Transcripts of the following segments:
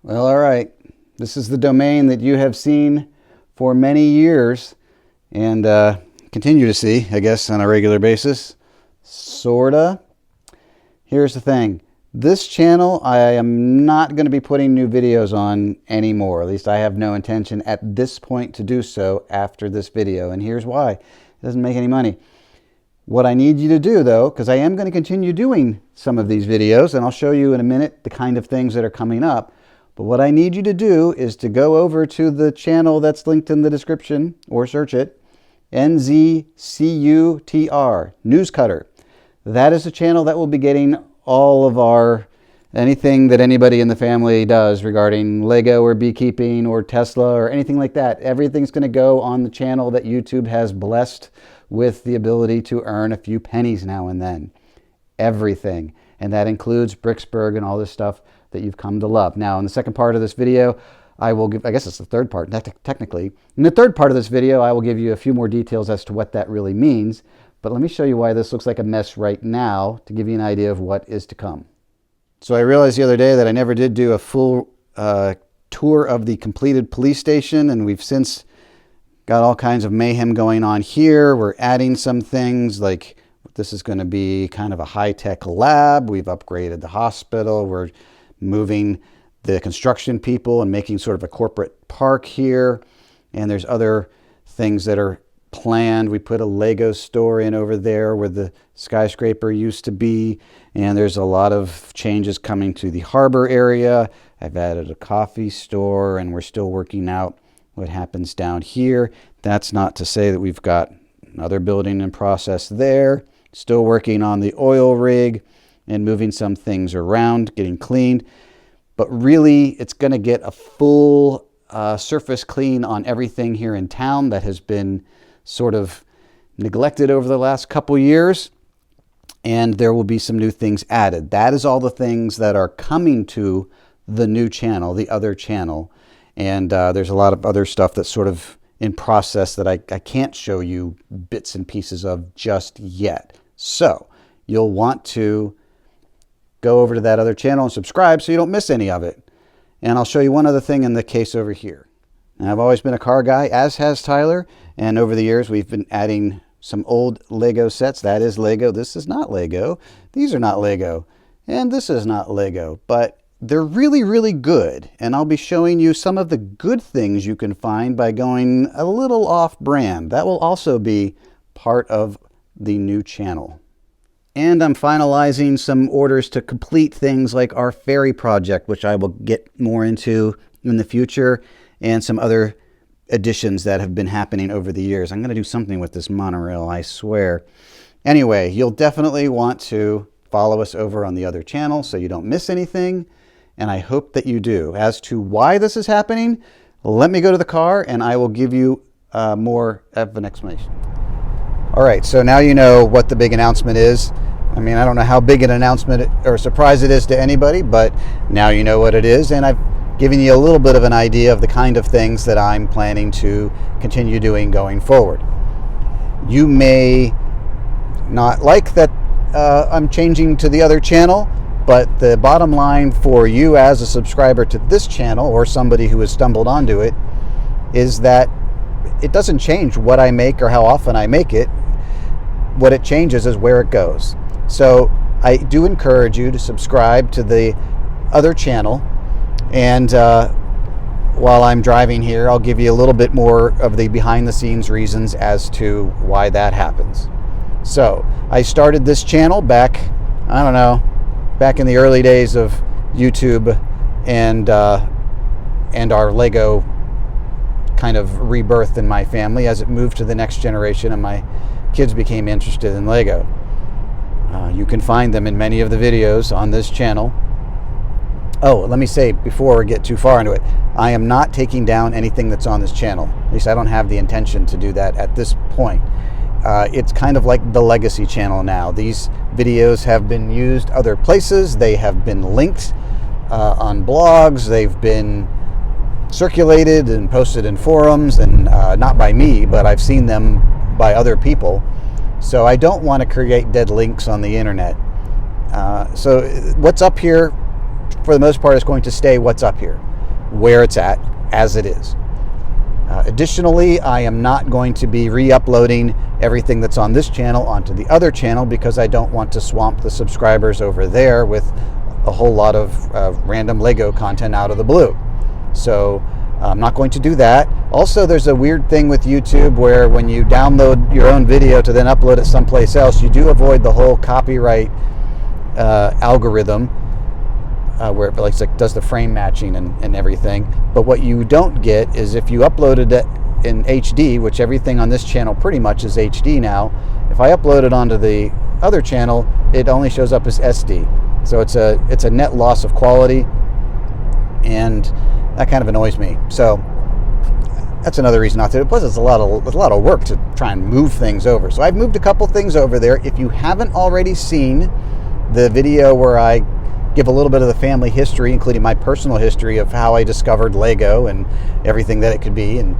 Well, all right. This is the domain that you have seen for many years and continue to see, I guess, on a regular basis. Sorta. Here's the thing. This channel, I am not going to be putting new videos on anymore. At least I have no intention at this point to do so after this video. And here's why. It doesn't make any money. What I need you to do, though, because I am going to continue doing some of these videos, and I'll show you in a minute the kind of things that are coming up. But what I need you to do is to go over to the channel that's linked in the description, or search it, NZCUTR, News Cutter. That is a channel that will be getting all of anything that anybody in the family does regarding Lego or beekeeping or Tesla or anything like that. Everything's going to go on the channel that YouTube has blessed with the ability to earn a few pennies now and then. Everything. And that includes Bricksburg and all this stuff that you've come to love. Now, in the second part of this video, I will give, I guess it's the third part, technically. In the third part of this video, I will give you a few more details as to what that really means. But let me show you why this looks like a mess right now to give you an idea of what is to come. So I realized the other day that I never did do a full tour of the completed police station, and we've since got all kinds of mayhem going on here. We're adding some things like this is going to be kind of a high-tech lab. We've upgraded the hospital. We're moving the construction people and making sort of a corporate park here. And there's other things that are planned. We put a Lego store in over there where the skyscraper used to be. And there's a lot of changes coming to the harbor area. I've added a coffee store, and we're still working out what happens down here. That's not to say that we've got another building in process there. Still working on the oil rig and moving some things around, getting cleaned. But really, it's going to get a full surface clean on everything here in town that has been sort of neglected over the last couple years. And there will be some new things added. That is all the things that are coming to the new channel, the other channel. And there's a lot of other stuff that's sort of in process that I can't show you bits and pieces of just yet. So you'll want to go over to that other channel and subscribe so you don't miss any of it. And I'll show you one other thing in the case over here. Now, I've always been a car guy, as has Tyler. And over the years, we've been adding some old Lego sets. That is Lego. This is not Lego. These are not Lego. And this is not Lego. But they're really, really good. And I'll be showing you some of the good things you can find by going a little off-brand. That will also be part of the new channel. And I'm finalizing some orders to complete things like our ferry project, which I will get more into in the future, and some other additions that have been happening over the years. I'm going to do something with this monorail, I swear. Anyway, you'll definitely want to follow us over on the other channel so you don't miss anything, and I hope that you do. As to why this is happening, let me go to the car and I will give you more of an explanation. All right, so now you know what the big announcement is. I mean, I don't know how big an announcement or surprise it is to anybody, but now you know what it is, and I've given you a little bit of an idea of the kind of things that I'm planning to continue doing going forward. You may not like that I'm changing to the other channel, but the bottom line for you as a subscriber to this channel or somebody who has stumbled onto it is that it doesn't change what I make or how often I make it. What it changes is where it goes. So I do encourage you to subscribe to the other channel. And while I'm driving here, I'll give you a little bit more of the behind the scenes reasons as to why that happens. So I started this channel back, I don't know, back in the early days of YouTube and our Lego kind of rebirth in my family as it moved to the next generation and my kids became interested in Lego. You can find them in many of the videos on this channel. Oh, let me say before we get too far into it, I am not taking down anything that's on this channel. At least I don't have the intention to do that at this point. It's kind of like the legacy channel now. These videos have been used other places. They have been linked on blogs. They've been circulated and posted in forums, and not by me, but I've seen them by other people. So I don't want to create dead links on the internet. So what's up here, for the most part, is going to stay what's up here. where it's at as it is. Additionally, I am not going to be re-uploading everything that's on this channel onto the other channel because I don't want to swamp the subscribers over there with a whole lot of random Lego content out of the blue. So I'm not going to do that. Also, there's a weird thing with YouTube where when you download your own video to then upload it someplace else, you do avoid the whole copyright algorithm where it like does the frame matching and everything. But what you don't get is if you uploaded it in HD, which everything on this channel pretty much is HD now, if I upload it onto the other channel, it only shows up as SD. So it's a net loss of quality, and that kind of annoys me. So that's another reason not to do it. Plus, it's a lot of work to try and move things over. So I've moved a couple things over there. If you haven't already seen the video where I give a little bit of the family history, including my personal history of how I discovered Lego and everything that it could be, and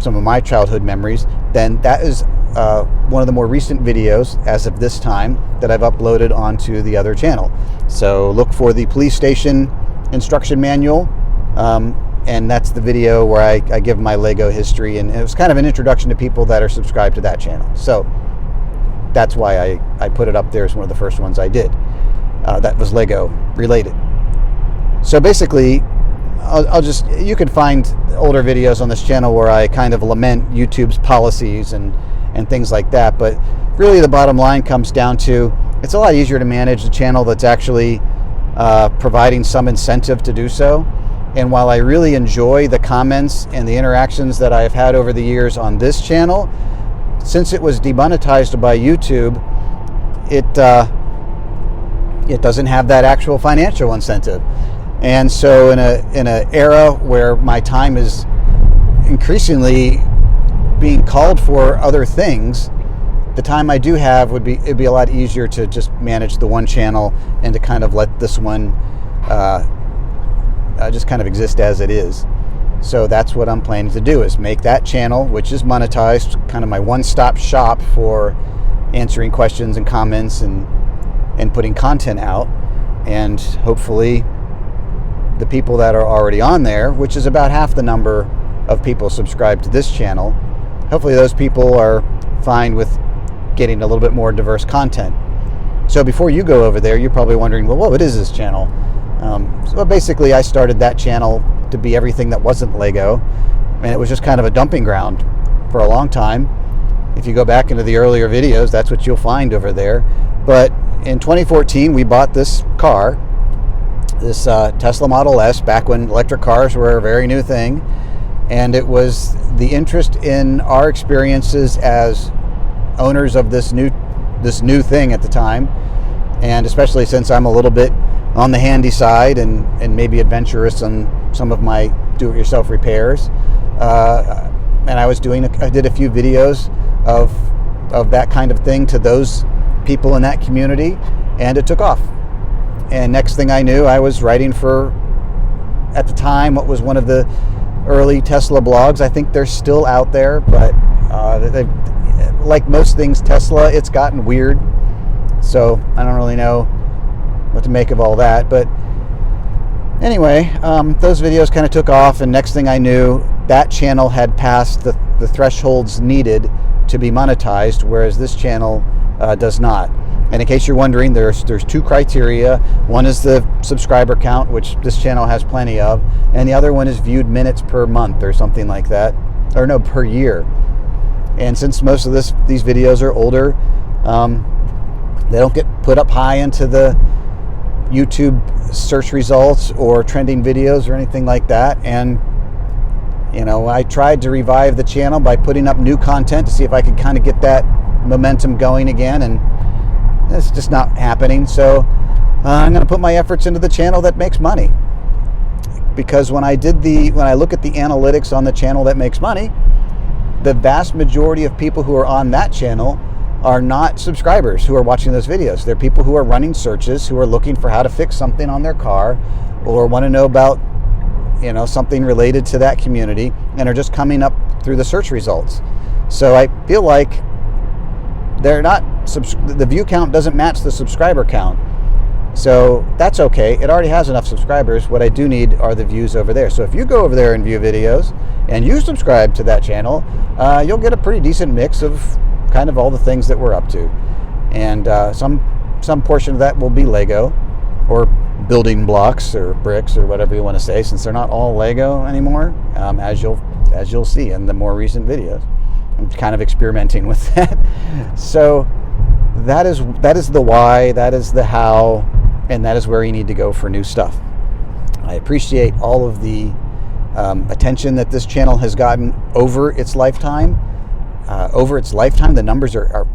some of my childhood memories, then that is one of the more recent videos as of this time that I've uploaded onto the other channel. So look for the police station instruction manual, and that's the video where I give my Lego history, and it was kind of an introduction to people that are subscribed to that channel. So that's why I put it up there as one of the first ones I did. That was Lego related. So basically, you can find older videos on this channel where I kind of lament YouTube's policies and things like that. But really the bottom line comes down to, it's a lot easier to manage a channel that's actually providing some incentive to do so. And while I really enjoy the comments and the interactions that I've had over the years on this channel, since it was demonetized by YouTube, it doesn't have that actual financial incentive. And so in a era where my time is increasingly being called for other things, the time I do have it'd be a lot easier to just manage the one channel and to kind of let this one just kind of exist as it is. So that's what I'm planning to do, is make that channel, which is monetized, kind of my one-stop shop for answering questions and comments and putting content out. And hopefully the people that are already on there, which is about half the number of people subscribed to this channel, hopefully those people are fine with getting a little bit more diverse content. So before you go over there, you're probably wondering, well, what is this channel? So basically I started that channel to be everything that wasn't Lego, and it was just kind of a dumping ground for a long time. If you go back into the earlier videos, that's what you'll find over there. But in 2014, we bought this car, this Tesla Model S, back when electric cars were a very new thing. And it was the interest in our experiences as owners of this new thing at the time, and especially since I'm a little bit on the handy side and maybe adventurous on some of my do-it-yourself repairs. And I did a few videos of that kind of thing to those people in that community, and it took off. And next thing I knew, I was writing for, at the time, what was one of the early Tesla blogs. I think they're still out there, but like most things Tesla, it's gotten weird. So I don't really know what to make of all that. But anyway, those videos kind of took off, and next thing I knew, that channel had passed the thresholds needed to be monetized, whereas this channel does not. And in case you're wondering, there's two criteria. One is the subscriber count, which this channel has plenty of, and the other one is viewed minutes per month or something like that, or no, per year. And since most of these videos are older, they don't get put up high into the YouTube search results or trending videos or anything like that. And you know, I tried to revive the channel by putting up new content to see if I could kind of get that momentum going again, and it's just not happening. So I'm going to put my efforts into the channel that makes money, because when I look at the analytics on the channel that makes money, the vast majority of people who are on that channel are not subscribers who are watching those videos. They're people who are running searches, who are looking for how to fix something on their car, or want to know about, you know, something related to that community, and are just coming up through the search results. So I feel like the view count doesn't match the subscriber count. So that's okay. It already has enough subscribers. What I do need are the views over there. So if you go over there and view videos and you subscribe to that channel, you'll get a pretty decent mix of kind of all the things that we're up to. And some portion of that will be Lego or building blocks or bricks or whatever you want to say, since they're not all Lego anymore, as you'll see in the more recent videos. I'm kind of experimenting with that. So that is the why, that is the how, and that is where you need to go for new stuff. I appreciate all of the attention that this channel has gotten over its lifetime. The numbers are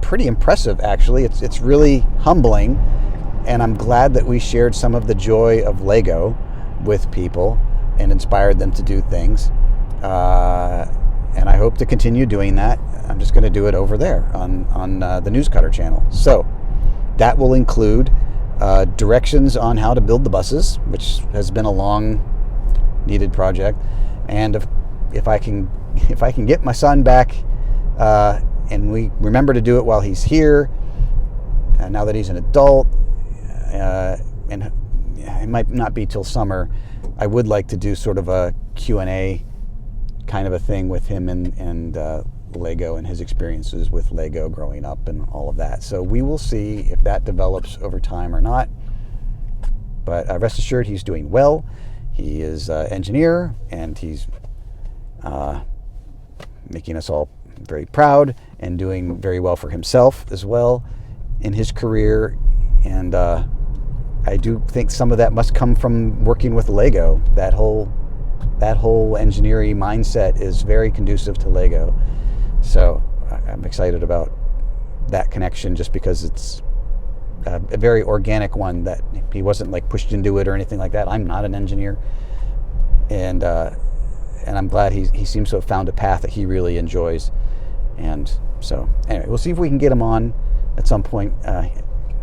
pretty impressive, actually. It's really humbling, and I'm glad that we shared some of the joy of Lego with people and inspired them to do things. And I hope to continue doing that. I'm just going to do it over there on the Newscutter channel. So that will include directions on how to build the buses, which has been a long needed project. And if I can get my son back, and we remember to do it while he's here, now that he's an adult, and it might not be till summer, I would like to do sort of a Q&A kind of a thing with him and Lego and his experiences with Lego growing up and all of that. So we will see if that develops over time or not. But rest assured, he's doing well. He is an engineer, and he's making us all very proud and doing very well for himself as well in his career. And I do think some of that must come from working with Lego. That whole engineering mindset is very conducive to Lego. So I'm excited about that connection, just because it's a very organic one, that he wasn't like pushed into it or anything like that. I'm not an engineer, and I'm glad he seems to have found a path that he really enjoys. And so anyway, we'll see if we can get him on at some point. I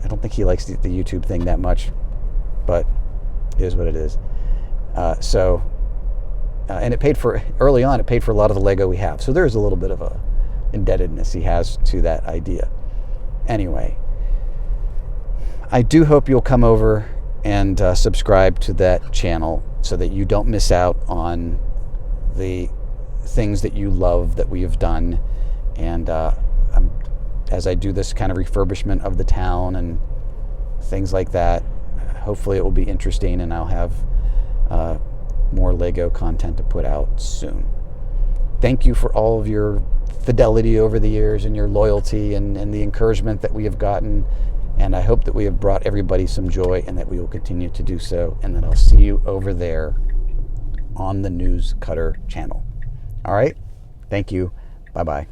don't think he likes the YouTube thing that much, but it is what it is. And it paid for, early on, it paid for a lot of the Lego we have. So there's a little bit of a indebtedness he has to that idea. Anyway, I do hope you'll come over and subscribe to that channel so that you don't miss out on the things that you love that we have done. And as I do this kind of refurbishment of the town and things like that, hopefully it will be interesting, and I'll have more Lego content to put out soon. Thank you for all of your fidelity over the years and your loyalty and the encouragement that we have gotten. And I hope that we have brought everybody some joy, and that we will continue to do so. And that I'll see you over there on the Newscutter channel. All right. Thank you. Bye-bye.